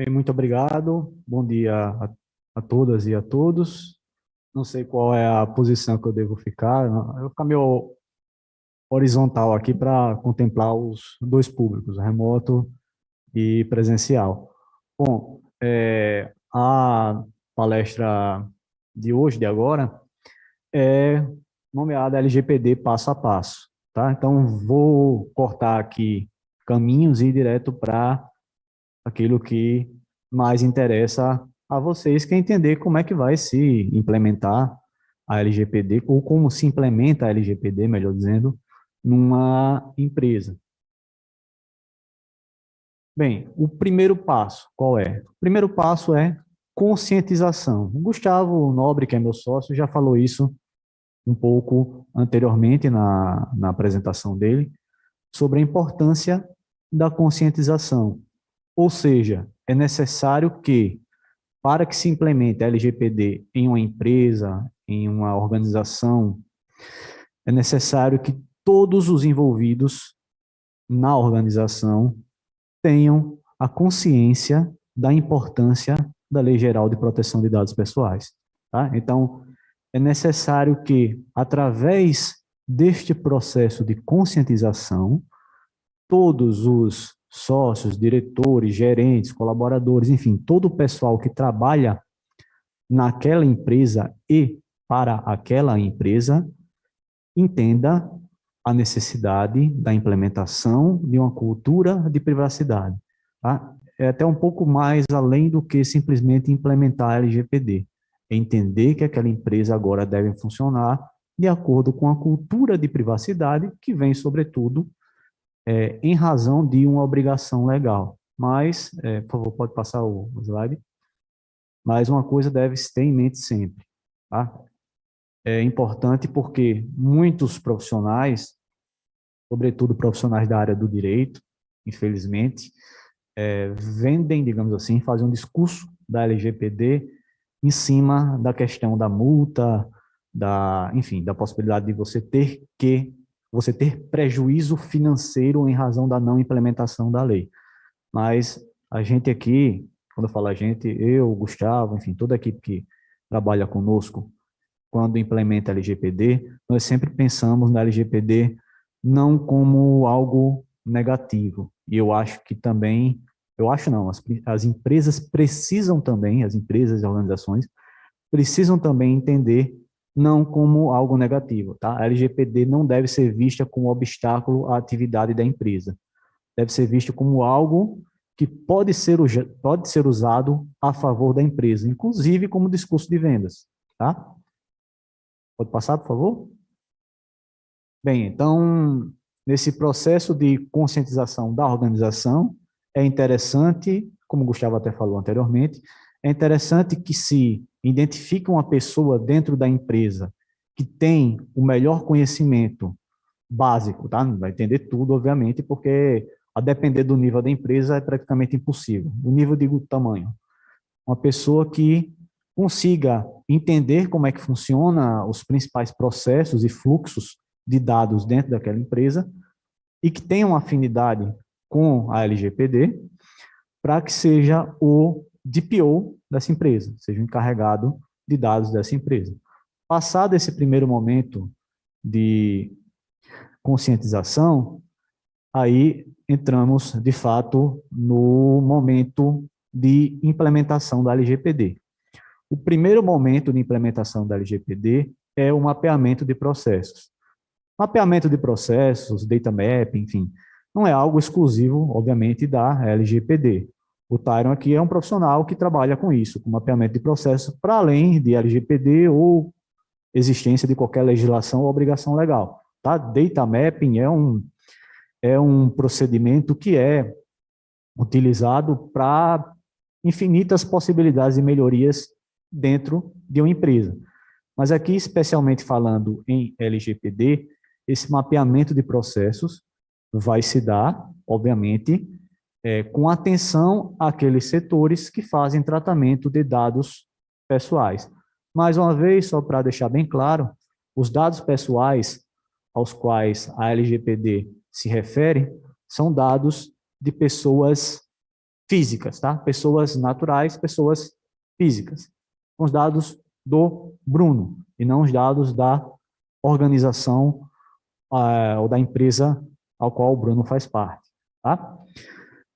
Muito obrigado. Bom dia a todas e a todos. Não sei qual é a posição que eu devo ficar. Eu vou ficar meio horizontal aqui para contemplar os dois públicos, remoto e presencial. Bom, a palestra de hoje, de agora, é nomeada LGPD passo a passo, tá? Então, vou cortar aqui caminhos e ir direto para aquilo que mais interessa a vocês, que é entender como é que vai se implementar a LGPD, ou como se implementa a LGPD, melhor dizendo, numa empresa. Bem, o primeiro passo, qual é? O primeiro passo é conscientização. O Gustavo Nobre, que é meu sócio, já falou isso um pouco anteriormente na apresentação dele, sobre a importância da conscientização. Ou seja, é necessário que, para que se implemente a LGPD em uma empresa, em uma organização, é necessário que todos os envolvidos na organização tenham a consciência da importância da Lei Geral de Proteção de Dados Pessoais. Tá? Então, é necessário que, através deste processo de conscientização, todos os sócios, diretores, gerentes, colaboradores, enfim, todo o pessoal que trabalha naquela empresa e para aquela empresa, entenda a necessidade da implementação de uma cultura de privacidade. Tá? É até um pouco mais além do que simplesmente implementar a LGPD. É entender que aquela empresa agora deve funcionar de acordo com a cultura de privacidade que vem, sobretudo, em razão de uma obrigação legal. Mas, por favor, pode passar o slide. Mas uma coisa deve se ter em mente sempre, tá? É importante porque muitos profissionais, sobretudo profissionais da área do direito, infelizmente, vendem, digamos assim, fazem um discurso da LGPD em cima da questão da multa, enfim, da possibilidade de você ter prejuízo financeiro em razão da não implementação da lei. Mas a gente aqui, quando eu falo a gente, eu, Gustavo, enfim, toda a equipe que trabalha conosco, quando implementa a LGPD, nós sempre pensamos na LGPD não como algo negativo. E eu acho que também, eu acho não, as empresas precisam também, as empresas e organizações, precisam também entender não como algo negativo, tá? A LGPD não deve ser vista como obstáculo à atividade da empresa. Deve ser visto como algo que pode ser usado a favor da empresa, inclusive como discurso de vendas, tá? Pode passar, por favor? Bem, então, nesse processo de conscientização da organização, é interessante, como o Gustavo até falou anteriormente, é interessante que se identifique uma pessoa dentro da empresa que tem o melhor conhecimento básico, tá? Não vai entender tudo, obviamente, porque a depender do nível da empresa é praticamente impossível. O nível, digo, tamanho. Uma pessoa que consiga entender como é que funciona os principais processos e fluxos de dados dentro daquela empresa e que tenha uma afinidade com a LGPD para que seja o DPO dessa empresa, seja o encarregado de dados dessa empresa. Passado esse primeiro momento de conscientização, aí entramos, de fato, no momento de implementação da LGPD. O primeiro momento de implementação da LGPD é o mapeamento de processos. Mapeamento de processos, data mapping, enfim, não é algo exclusivo, obviamente, da LGPD. O Tyron aqui é um profissional que trabalha com isso, com mapeamento de processos, para além de LGPD ou existência de qualquer legislação ou obrigação legal. Tá? Data mapping é um procedimento que é utilizado para infinitas possibilidades de melhorias dentro de uma empresa. Mas aqui, especialmente falando em LGPD, esse mapeamento de processos vai se dar, obviamente, com atenção àqueles setores que fazem tratamento de dados pessoais. Mais uma vez, só para deixar bem claro, os dados pessoais aos quais a LGPD se refere são dados de pessoas físicas, tá? Pessoas naturais, pessoas físicas. Os dados do Bruno, e não os dados da organização ou da empresa ao qual o Bruno faz parte, tá?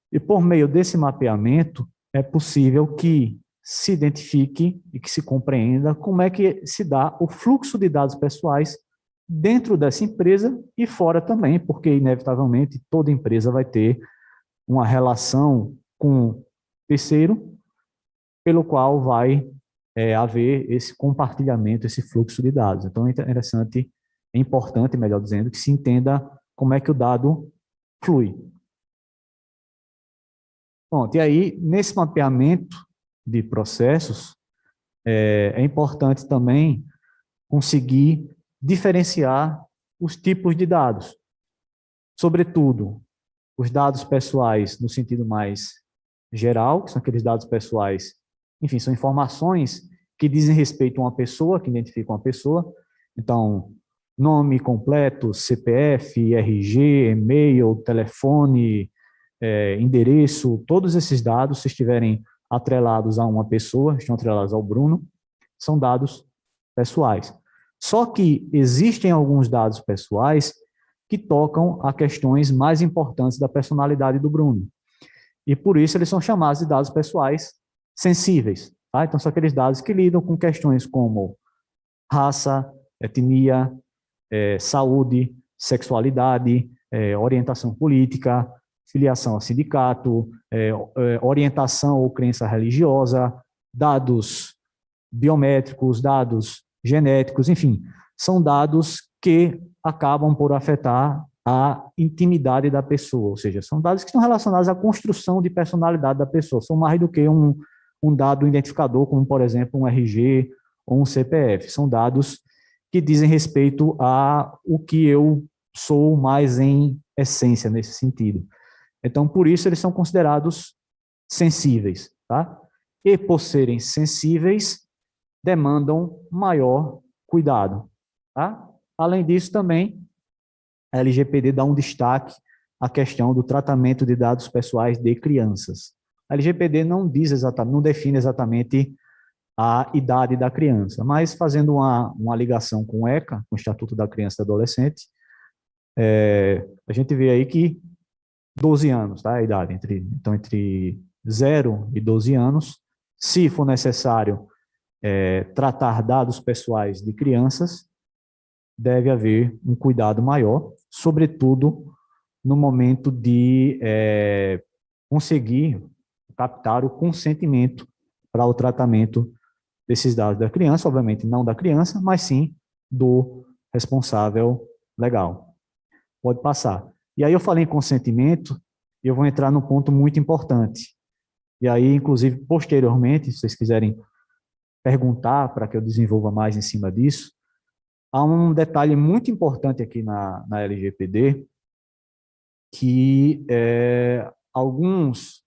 E por meio desse mapeamento, é possível que se identifique e que se compreenda como é que se dá o fluxo de dados pessoais dentro dessa empresa e fora também, porque, inevitavelmente, toda empresa vai ter uma relação com terceiro, pelo qual vai haver esse compartilhamento, esse fluxo de dados. Então, é interessante, é importante, melhor dizendo, que se entenda como é que o dado flui. Bom, e aí, nesse mapeamento de processos, é importante também conseguir diferenciar os tipos de dados. Sobretudo, os dados pessoais no sentido mais geral, que são aqueles dados pessoais, enfim, são informações que dizem respeito a uma pessoa, que identificam uma pessoa. Então, nome completo, CPF, RG, e-mail, telefone, endereço, todos esses dados, se estiverem atrelados a uma pessoa, estão atrelados ao Bruno, são dados pessoais. Só que existem alguns dados pessoais que tocam a questões mais importantes da personalidade do Bruno. E por isso eles são chamados de dados pessoais sensíveis. Tá? Então, são aqueles dados que lidam com questões como raça, etnia, saúde, sexualidade, orientação política, filiação a sindicato, orientação ou crença religiosa, dados biométricos, dados genéticos, enfim, são dados que acabam por afetar a intimidade da pessoa, ou seja, são dados que estão relacionados à construção de personalidade da pessoa, são mais do que um dado identificador, como, por exemplo, um RG ou um CPF, são dados que dizem respeito a o que eu sou mais em essência, nesse sentido. Então, por isso, eles são considerados sensíveis, tá? E por serem sensíveis, demandam maior cuidado, tá? Além disso, também, a LGPD dá um destaque à questão do tratamento de dados pessoais de crianças. A LGPD não diz exatamente, não define exatamente a idade da criança, mas fazendo uma ligação com o ECA, com o Estatuto da Criança e do Adolescente, a gente vê aí que 12 anos, tá? A idade, então entre 0 e 12 anos, se for necessário tratar dados pessoais de crianças, deve haver um cuidado maior, sobretudo no momento de conseguir captar o consentimento para o tratamento desses dados da criança, obviamente não da criança, mas sim do responsável legal. Pode passar. E aí eu falei em consentimento, e eu vou entrar num ponto muito importante. E aí, inclusive, posteriormente, se vocês quiserem perguntar para que eu desenvolva mais em cima disso, há um detalhe muito importante aqui na LGPD, que algumas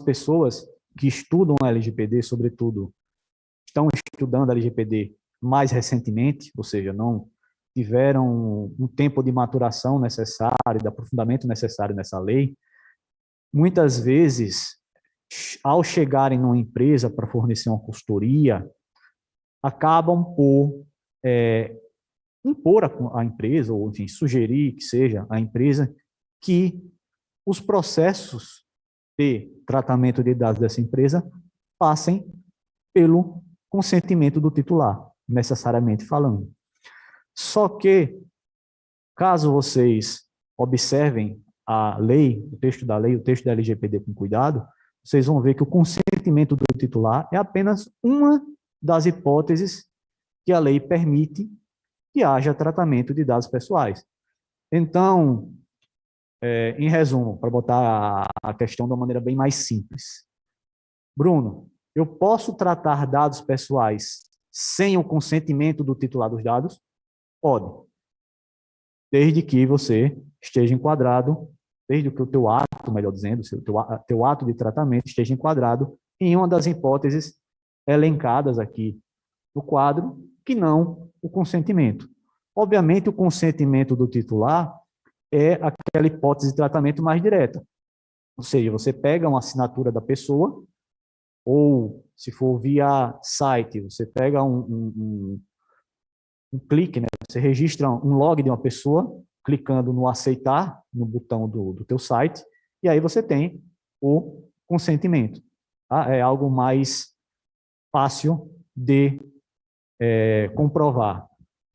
pessoas que estudam a LGPD, sobretudo, estão estudando a LGPD mais recentemente, ou seja, não tiveram um tempo de maturação necessário, de aprofundamento necessário nessa lei, muitas vezes, ao chegarem numa empresa para fornecer uma consultoria, acabam por impor à empresa, ou enfim, sugerir que seja a empresa, que os processos de tratamento de dados dessa empresa passem pelo consentimento do titular, necessariamente falando. Só que, caso vocês observem a lei, o texto da lei, o texto da LGPD com cuidado, vocês vão ver que o consentimento do titular é apenas uma das hipóteses que a lei permite que haja tratamento de dados pessoais. Então, em resumo, para botar a questão de uma maneira bem mais simples. Bruno, eu posso tratar dados pessoais sem o consentimento do titular dos dados? Pode. Desde que você esteja enquadrado, desde que o teu ato, melhor dizendo, o teu ato de tratamento esteja enquadrado em uma das hipóteses elencadas aqui no quadro, que não o consentimento. Obviamente, o consentimento do titular é aquela hipótese de tratamento mais direta. Ou seja, você pega uma assinatura da pessoa, ou se for via site, você pega um clique, né? Você registra um log de uma pessoa, clicando no aceitar, no botão do teu site, e aí você tem o consentimento. Tá? É algo mais fácil de comprovar.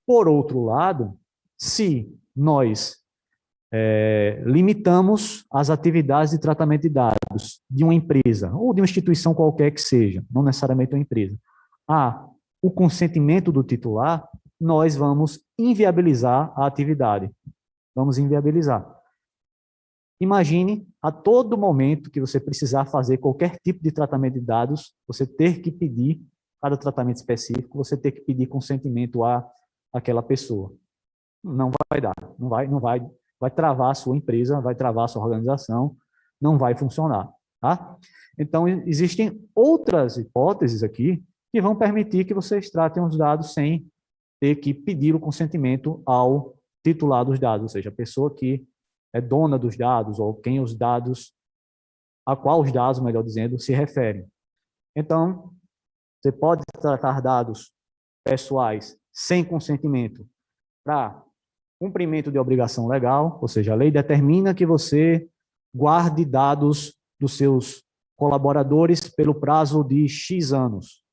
Por outro lado, se nós limitamos as atividades de tratamento de dados de uma empresa ou de uma instituição qualquer que seja, não necessariamente uma empresa, a o consentimento do titular, nós vamos inviabilizar a atividade. Vamos inviabilizar. Imagine a todo momento que você precisar fazer qualquer tipo de tratamento de dados, você ter que pedir, cada tratamento específico, você ter que pedir consentimento àquela pessoa. Não vai dar, vai travar a sua empresa, vai travar a sua organização, não vai funcionar, tá? Então, existem outras hipóteses aqui que vão permitir que vocês tratem os dados sem ter que pedir o consentimento ao titular dos dados, ou seja, a pessoa que é dona dos dados ou quem os dados, a qual os dados, melhor dizendo, se referem. Então, você pode tratar dados pessoais sem consentimento para cumprimento de obrigação legal, ou seja, a lei determina que você guarde dados dos seus colaboradores pelo prazo de X anos,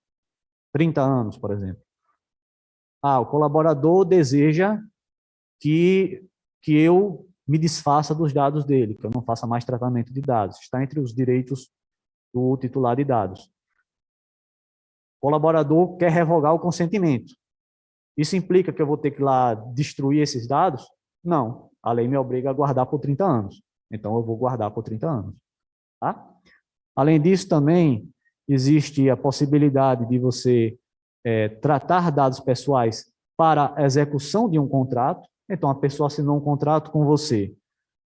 30 anos, por exemplo. O colaborador deseja que eu me desfaça dos dados dele, que eu não faça mais tratamento de dados. Está entre os direitos do titular de dados. O colaborador quer revogar o consentimento. Isso implica que eu vou ter que ir lá destruir esses dados? Não. A lei me obriga a guardar por 30 anos. Então, eu vou guardar por 30 anos. Tá? Além disso, também existe a possibilidade de você tratar dados pessoais para a execução de um contrato. Então, a pessoa assinou um contrato com você.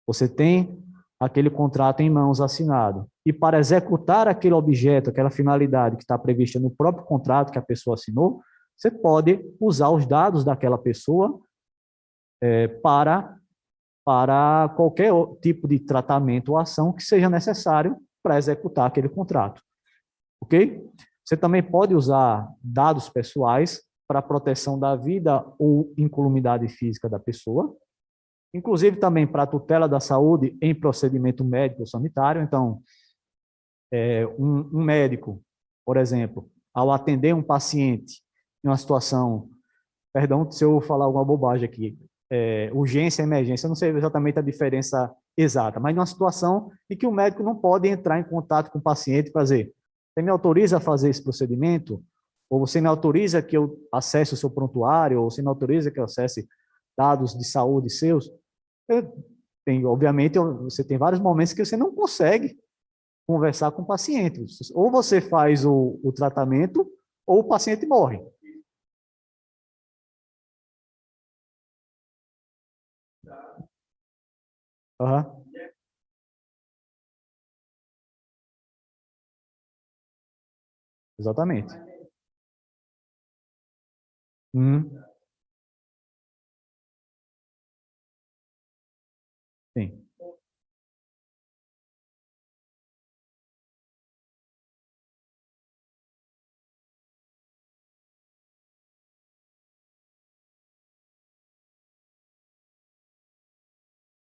Você tem aquele contrato em mãos assinado. E para executar aquele objeto, aquela finalidade que está prevista no próprio contrato que a pessoa assinou, você pode usar os dados daquela pessoa para qualquer tipo de tratamento ou ação que seja necessário para executar aquele contrato. Ok? Você também pode usar dados pessoais para proteção da vida ou incolumidade física da pessoa, inclusive também para a tutela da saúde em procedimento médico ou sanitário. Então, um médico, por exemplo, ao atender um paciente em uma situação, perdão se eu falar alguma bobagem aqui, urgência e emergência, eu não sei exatamente a diferença exata, mas numa situação em que o médico não pode entrar em contato com o paciente para dizer, você me autoriza a fazer esse procedimento? Ou você me autoriza que eu acesse o seu prontuário? Ou você me autoriza que eu acesse dados de saúde seus? Obviamente, você tem vários momentos que você não consegue conversar com o paciente. Ou você faz o tratamento, ou o paciente morre. Uhum. Exatamente. Uhum. Sim.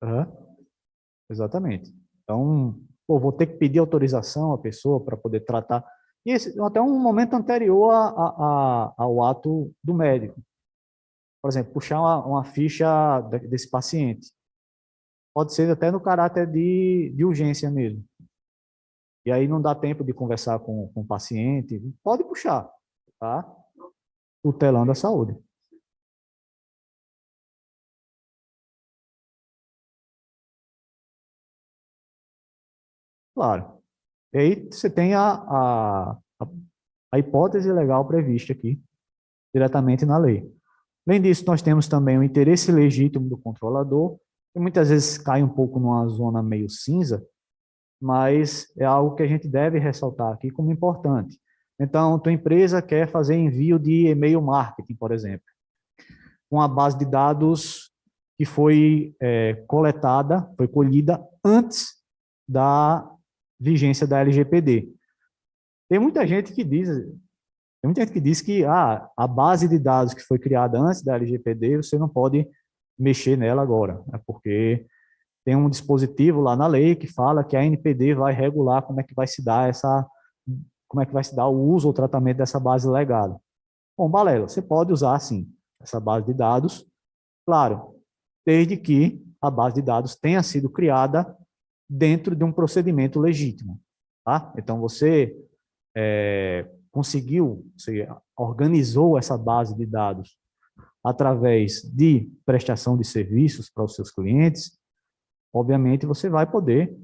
Uhum. Exatamente. Então, pô, vou ter que pedir autorização à pessoa para poder tratar. E até um momento anterior ao ato do médico. Por exemplo, puxar uma ficha desse paciente. Pode ser até no caráter de urgência mesmo. E aí não dá tempo de conversar com o paciente. Pode puxar, tá? Tutelando a saúde. Claro. E aí você tem a hipótese legal prevista aqui, diretamente na lei. Além disso, nós temos também o interesse legítimo do controlador, que muitas vezes cai um pouco numa zona meio cinza, mas é algo que a gente deve ressaltar aqui como importante. Então, tua empresa quer fazer envio de e-mail marketing, por exemplo, com a base de dados que foi coletada, foi colhida antes da vigência da LGPD. Tem muita gente que diz, que a base de dados que foi criada antes da LGPD, você não pode mexer nela agora, né? Porque tem um dispositivo lá na lei que fala que a NPD vai regular como é que vai se dar o uso ou tratamento dessa base legada. Bom, balela, você pode usar sim essa base de dados, claro, desde que a base de dados tenha sido criada dentro de um procedimento legítimo, tá? Então você você organizou essa base de dados através de prestação de serviços para os seus clientes, obviamente você vai poder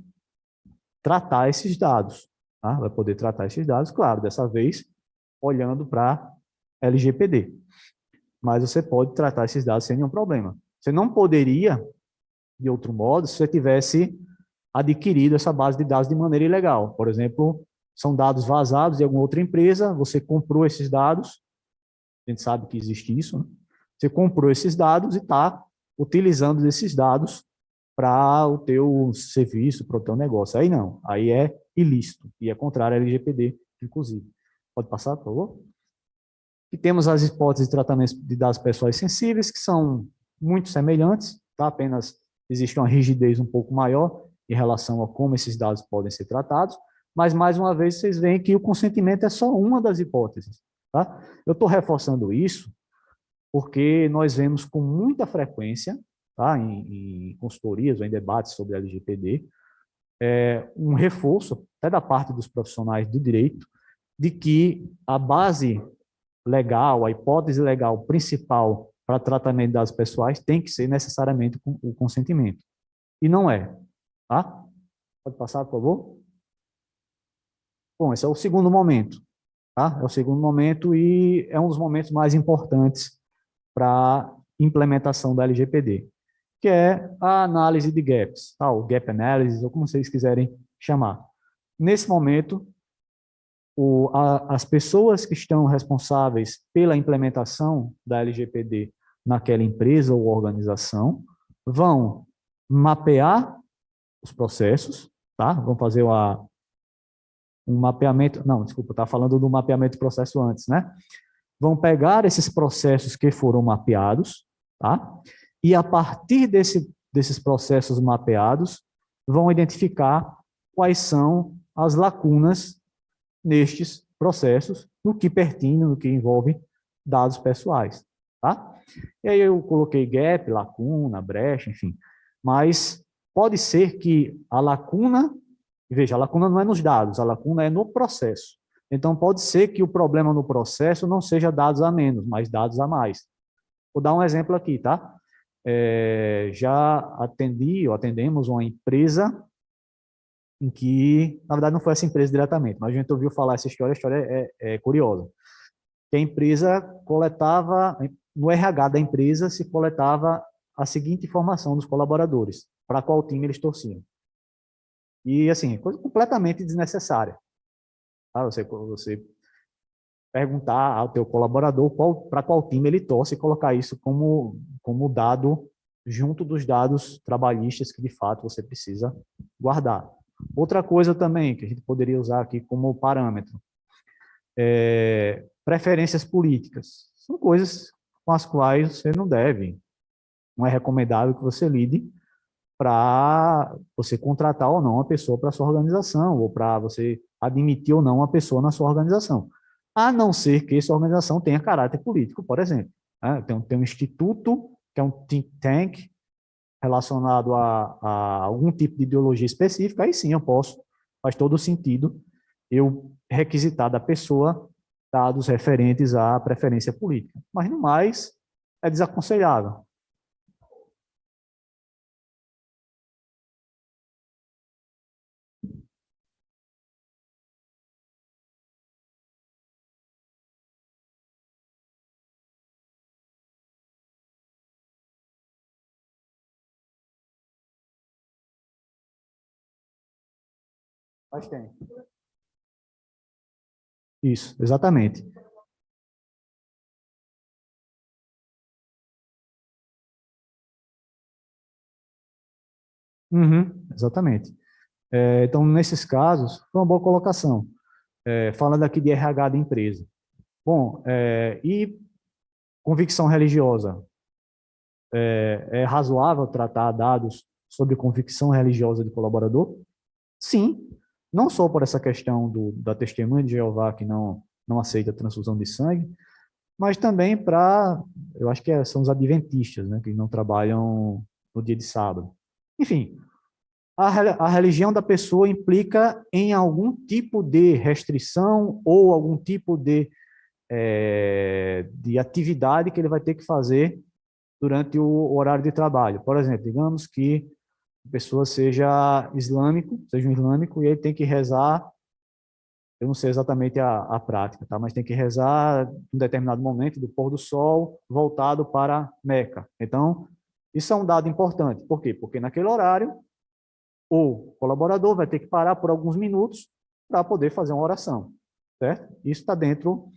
tratar esses dados, tá? Vai poder tratar esses dados, claro, dessa vez olhando para LGPD. Mas você pode tratar esses dados sem nenhum problema. Você não poderia, de outro modo, se você tivesse adquirido essa base de dados de maneira ilegal. Por exemplo, são dados vazados de alguma outra empresa, você comprou esses dados, a gente sabe que existe isso, né? Você comprou esses dados e está utilizando esses dados para o teu serviço, para o teu negócio. Aí não, aí é ilícito e é contrário à LGPD, inclusive. Pode passar, por favor? E temos as hipóteses de tratamento de dados pessoais sensíveis, que são muito semelhantes, tá? Apenas existe uma rigidez um pouco maior em relação a como esses dados podem ser tratados, mas, mais uma vez, vocês veem que o consentimento é só uma das hipóteses, tá? Eu estou reforçando isso porque nós vemos com muita frequência, tá? Em consultorias ou em debates sobre a LGPD, um reforço, até da parte dos profissionais do direito, de que a base legal, a hipótese legal principal para tratamento de dados pessoais tem que ser necessariamente o consentimento. E não é. Tá? Pode passar, por favor? Bom, esse é o segundo momento. Tá? É o segundo momento e é um dos momentos mais importantes para a implementação da LGPD, que é a análise de gaps, tá? O gap analysis, ou como vocês quiserem chamar. Nesse momento, as pessoas que estão responsáveis pela implementação da LGPD naquela empresa ou organização vão mapear os processos, tá? Vão fazer um mapeamento, não, desculpa, tá falando do mapeamento do processo antes, né? Vão pegar esses processos que foram mapeados, tá? E a partir desses processos mapeados, vão identificar quais são as lacunas nestes processos, no que pertine, no que envolve dados pessoais, tá? E aí eu coloquei gap, lacuna, brecha, enfim. Mas pode ser que a lacuna, veja, a lacuna não é nos dados, a lacuna é no processo. Então pode ser que o problema no processo não seja dados a menos, mas dados a mais. Vou dar um exemplo aqui, tá? Já atendemos uma empresa em que, na verdade, não foi essa empresa diretamente, mas a gente ouviu falar essa história, a história é curiosa. Que a empresa coletava, no RH da empresa, se coletava a seguinte informação dos colaboradores, para qual time eles torciam. E, assim, coisa completamente desnecessária. Tá? Você perguntar ao teu colaborador para qual time ele torce e colocar isso como dado junto dos dados trabalhistas que, de fato, você precisa guardar. Outra coisa também que a gente poderia usar aqui como parâmetro, preferências políticas. São coisas com as quais você não é recomendável que você lide para você contratar ou não uma pessoa para sua organização, ou para você admitir ou não uma pessoa na sua organização. A não ser que essa organização tenha caráter político, por exemplo. Né? Tem um instituto, que é um think tank, relacionado a algum tipo de ideologia específica, aí sim eu posso, faz todo sentido, eu requisitar da pessoa dados referentes à preferência política. Mas, no mais, é desaconselhável. Mas tem. Isso, exatamente. Uhum, exatamente. Então, nesses casos, foi uma boa colocação. Falando aqui de RH da empresa. Bom, e convicção religiosa? É razoável tratar dados sobre convicção religiosa de colaborador? Sim, não só por essa questão da testemunha de Jeová que não aceita transfusão de sangue, mas também para, eu acho que são os adventistas, né, que não trabalham no dia de sábado. Enfim, a religião da pessoa implica em algum tipo de restrição ou algum tipo de atividade que ele vai ter que fazer durante o horário de trabalho. Por exemplo, digamos que a pessoa seja um islâmico, e ele tem que rezar, eu não sei exatamente a prática, tá? Mas tem que rezar em um determinado momento do pôr do sol voltado para Meca. Então, isso é um dado importante. Por quê? Porque naquele horário, o colaborador vai ter que parar por alguns minutos para poder fazer uma oração, certo? Isso está dentro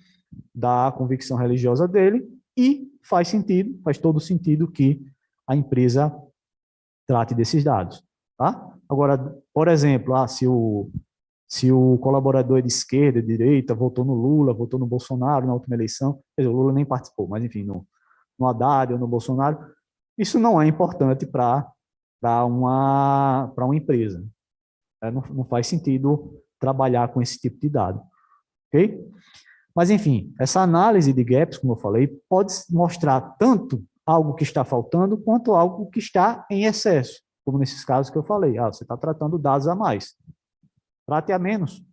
da convicção religiosa dele e faz sentido, faz todo sentido que a empresa trate desses dados, tá? Agora, por exemplo, se o colaborador é de esquerda, de direita, votou no Lula, votou no Bolsonaro na última eleição, quer dizer, o Lula nem participou, mas enfim, no Haddad ou no Bolsonaro, isso não é importante para uma empresa. Não faz sentido trabalhar com esse tipo de dado, ok? Mas, enfim, essa análise de gaps, como eu falei, pode mostrar tanto algo que está faltando, quanto algo que está em excesso, como nesses casos que eu falei. Você está tratando dados a mais. Trate a menos.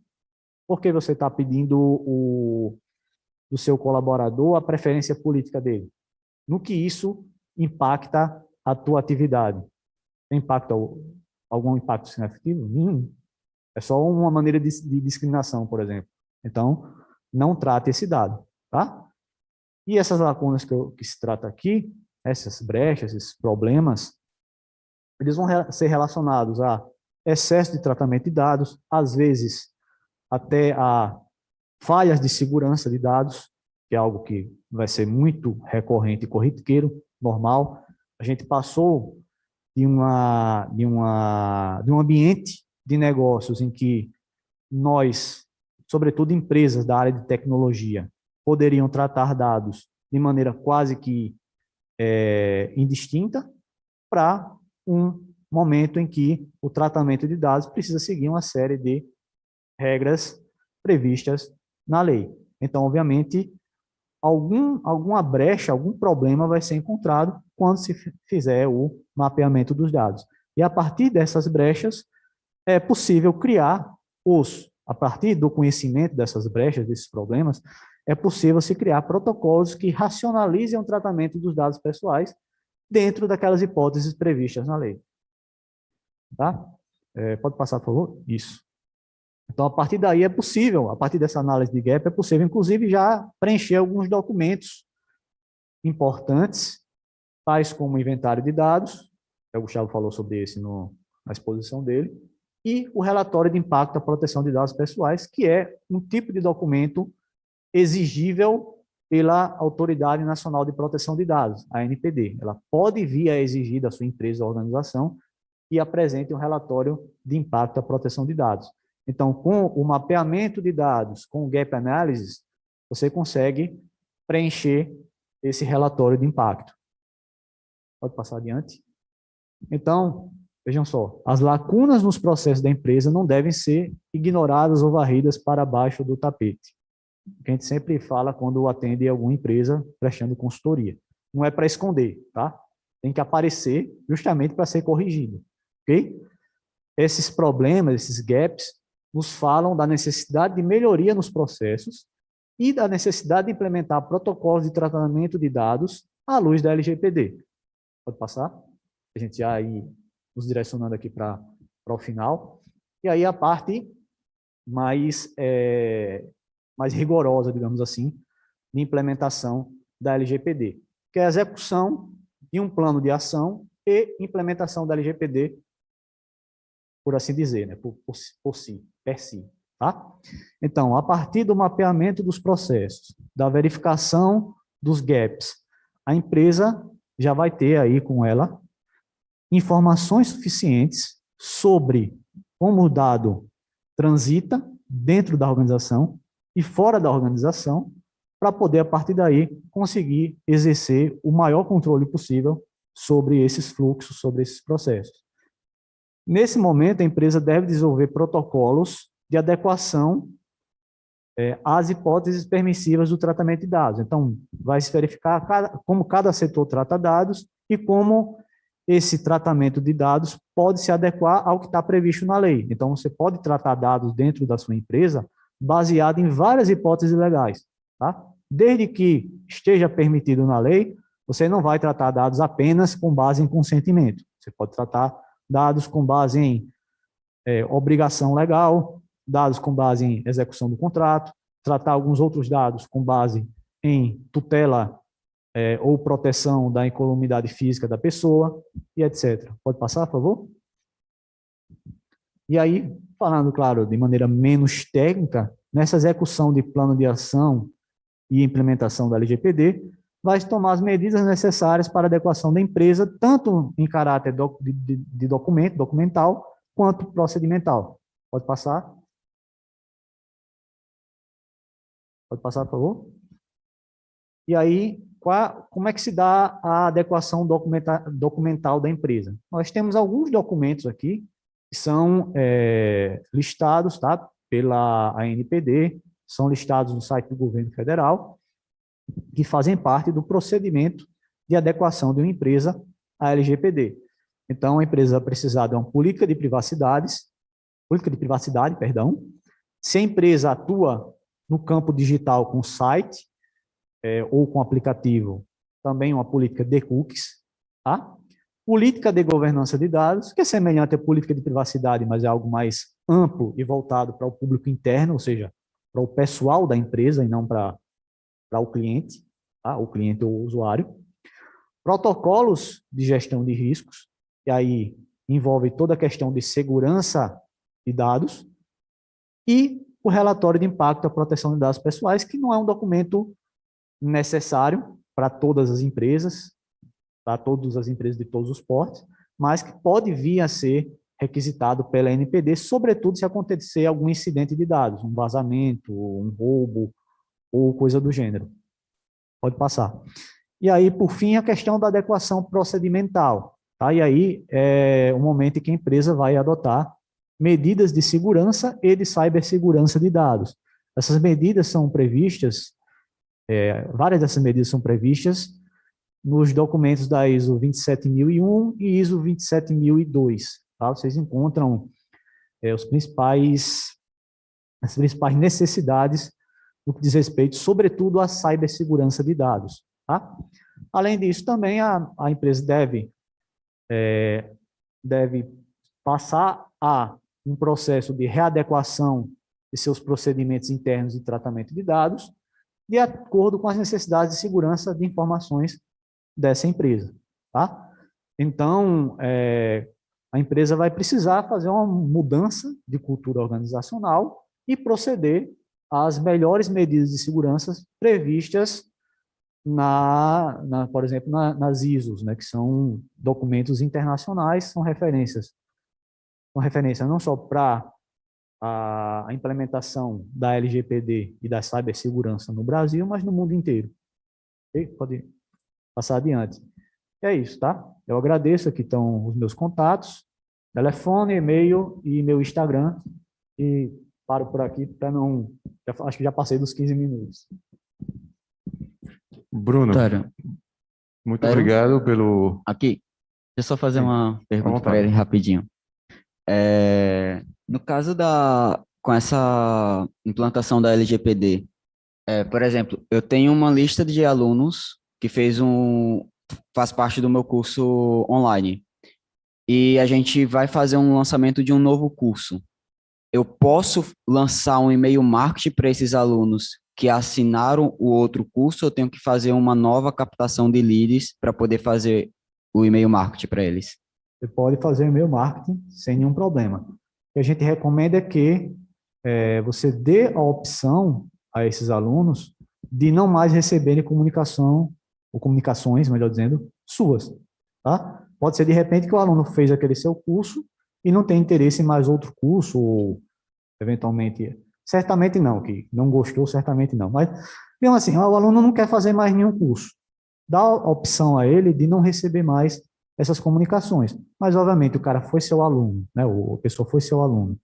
Por que você está pedindo do seu colaborador a preferência política dele? No que isso impacta a tua atividade? Impacta algum impacto significativo? Nenhum. É só uma maneira de discriminação, por exemplo. Então, não trate esse dado, tá? E essas lacunas que se trata aqui, essas brechas, esses problemas, eles vão ser relacionados a excesso de tratamento de dados, às vezes até a falhas de segurança de dados, que é algo que vai ser muito recorrente e corriqueiro, normal. A gente passou de um ambiente de negócios em que nós, sobretudo empresas da área de tecnologia, poderiam tratar dados de maneira quase que indistinta, para um momento em que o tratamento de dados precisa seguir uma série de regras previstas na lei. Então, obviamente, alguma brecha, algum problema vai ser encontrado quando se fizer o mapeamento dos dados. E a partir dessas brechas, é possível criar a partir do conhecimento dessas brechas, desses problemas, é possível se criar protocolos que racionalizem o tratamento dos dados pessoais dentro daquelas hipóteses previstas na lei. Tá? Pode passar, por favor? Isso. Então, a partir daí é possível, a partir dessa análise de gap, é possível, inclusive, já preencher alguns documentos importantes, tais como o inventário de dados, o Gustavo falou sobre esse na exposição dele, e o relatório de impacto da proteção de dados pessoais, que é um tipo de documento exigível pela Autoridade Nacional de Proteção de Dados, a ANPD. Ela pode vir a exigir da sua empresa ou organização que apresente um relatório de impacto da proteção de dados. Então, com o mapeamento de dados, com o Gap Analysis, você consegue preencher esse relatório de impacto. Pode passar adiante. Então, vejam só, as lacunas nos processos da empresa não devem ser ignoradas ou varridas para baixo do tapete. Que a gente sempre fala quando atende alguma empresa prestando consultoria. Não é para esconder, tá? Tem que aparecer justamente para ser corrigido, ok? Esses problemas, esses gaps, nos falam da necessidade de melhoria nos processos e da necessidade de implementar protocolos de tratamento de dados à luz da LGPD. Pode passar? A gente já ir nos direcionando aqui para o final. E aí a parte mais rigorosa, digamos assim, de implementação da LGPD, que é a execução de um plano de ação e implementação da LGPD, por assim dizer, né, per si, tá? Então, a partir do mapeamento dos processos, da verificação dos gaps, a empresa já vai ter aí com ela informações suficientes sobre como o dado transita dentro da organização e fora da organização, para poder, a partir daí, conseguir exercer o maior controle possível sobre esses fluxos, sobre esses processos. Nesse momento, a empresa deve desenvolver protocolos de adequação às hipóteses permissivas do tratamento de dados. Então, vai se verificar como cada setor trata dados e como esse tratamento de dados pode se adequar ao que está previsto na lei. Então, você pode tratar dados dentro da sua empresa baseado em várias hipóteses legais, tá? Desde que esteja permitido na lei, você não vai tratar dados apenas com base em consentimento. Você pode tratar dados com base em obrigação legal, dados com base em execução do contrato, tratar alguns outros dados com base em tutela ou proteção da incolumidade física da pessoa, e etc. Pode passar, por favor? E aí, falando, claro, de maneira menos técnica, nessa execução de plano de ação e implementação da LGPD, vai tomar as medidas necessárias para a adequação da empresa, tanto em caráter de documento, documental, quanto procedimental. Pode passar? Pode passar, por favor? E aí, como é que se dá a adequação documental da empresa? Nós temos alguns documentos aqui que são listados, tá, pela ANPD, são listados no site do governo federal, que fazem parte do procedimento de adequação de uma empresa à LGPD. Então, a empresa vai precisar de uma política de privacidade, perdão. Se a empresa atua no campo digital com site ou com aplicativo, também uma política de cookies, tá? Política de governança de dados, que é semelhante à política de privacidade, mas é algo mais amplo e voltado para o público interno, ou seja, para o pessoal da empresa e não para o cliente, tá? O cliente ou o usuário. Protocolos de gestão de riscos, e aí envolve toda a questão de segurança de dados, e o relatório de impacto à proteção de dados pessoais, que não é um documento necessário para todas as empresas, para todas as empresas de todos os portes, mas que pode vir a ser requisitado pela NPD, sobretudo se acontecer algum incidente de dados, um vazamento, um roubo, ou coisa do gênero. Pode passar. E aí, por fim, a questão da adequação procedimental. Tá? E aí é o momento em que a empresa vai adotar medidas de segurança e de cibersegurança de dados. Essas medidas são previstas, várias dessas medidas são previstas nos documentos da ISO 27001 e ISO 27002. Tá? Vocês encontram as principais necessidades no que diz respeito, sobretudo, à cibersegurança de dados. Tá? Além disso, também a empresa deve passar a um processo de readequação de seus procedimentos internos de tratamento de dados, de acordo com as necessidades de segurança de informações dessa empresa. Tá? Então, a empresa vai precisar fazer uma mudança de cultura organizacional e proceder às melhores medidas de segurança previstas por exemplo, nas ISOs, né, que são documentos internacionais, são referência não só para a implementação da LGPD e da cibersegurança no Brasil, mas no mundo inteiro. Okay? Pode passar adiante. É isso, tá? Eu agradeço, aqui estão os meus contatos, telefone, e-mail e meu Instagram, e paro por aqui para não... acho que já passei dos 15 minutos. Bruno, muito obrigado pelo... Aqui, deixa eu só fazer uma pergunta para ele rapidinho. No caso com essa implantação da LGPD, por exemplo, eu tenho uma lista de alunos que faz parte do meu curso online, e a gente vai fazer um lançamento de um novo curso. Eu posso lançar um e-mail marketing para esses alunos que assinaram o outro curso, ou eu tenho que fazer uma nova captação de leads para poder fazer o e-mail marketing para eles? Você pode fazer e-mail marketing sem nenhum problema. O que a gente recomenda é que você dê a opção a esses alunos de não mais receberem comunicações, melhor dizendo, suas. Tá? Pode ser, de repente, que o aluno fez aquele seu curso e não tem interesse em mais outro curso, ou eventualmente, certamente não, que não gostou, certamente não, mas, mesmo assim, o aluno não quer fazer mais nenhum curso. Dá a opção a ele de não receber mais essas comunicações. Mas, obviamente, o cara foi seu aluno, né? A pessoa foi seu aluno.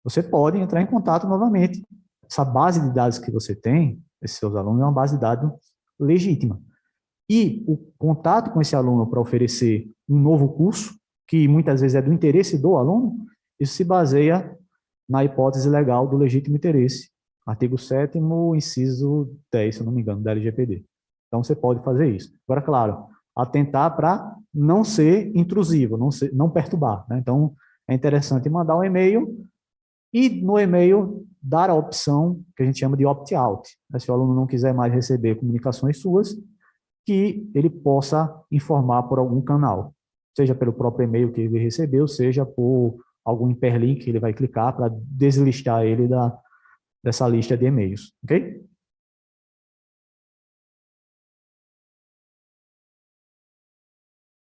Você pode entrar em contato novamente. Essa base de dados que você tem, esses seus alunos, é uma base de dados legítima. E o contato com esse aluno para oferecer um novo curso, que muitas vezes é do interesse do aluno, isso se baseia na hipótese legal do legítimo interesse, artigo 7º, inciso 10, se eu não me engano, da LGPD. Então, você pode fazer isso. Agora, claro, atentar para não ser intrusivo, não perturbar, né? Então, é interessante mandar um e-mail e, no e-mail, dar a opção que a gente chama de opt-out. Se o aluno não quiser mais receber comunicações suas, que ele possa informar por algum canal, seja pelo próprio e-mail que ele recebeu, seja por algum hiperlink que ele vai clicar para deslistar ele dessa lista de e-mails, ok?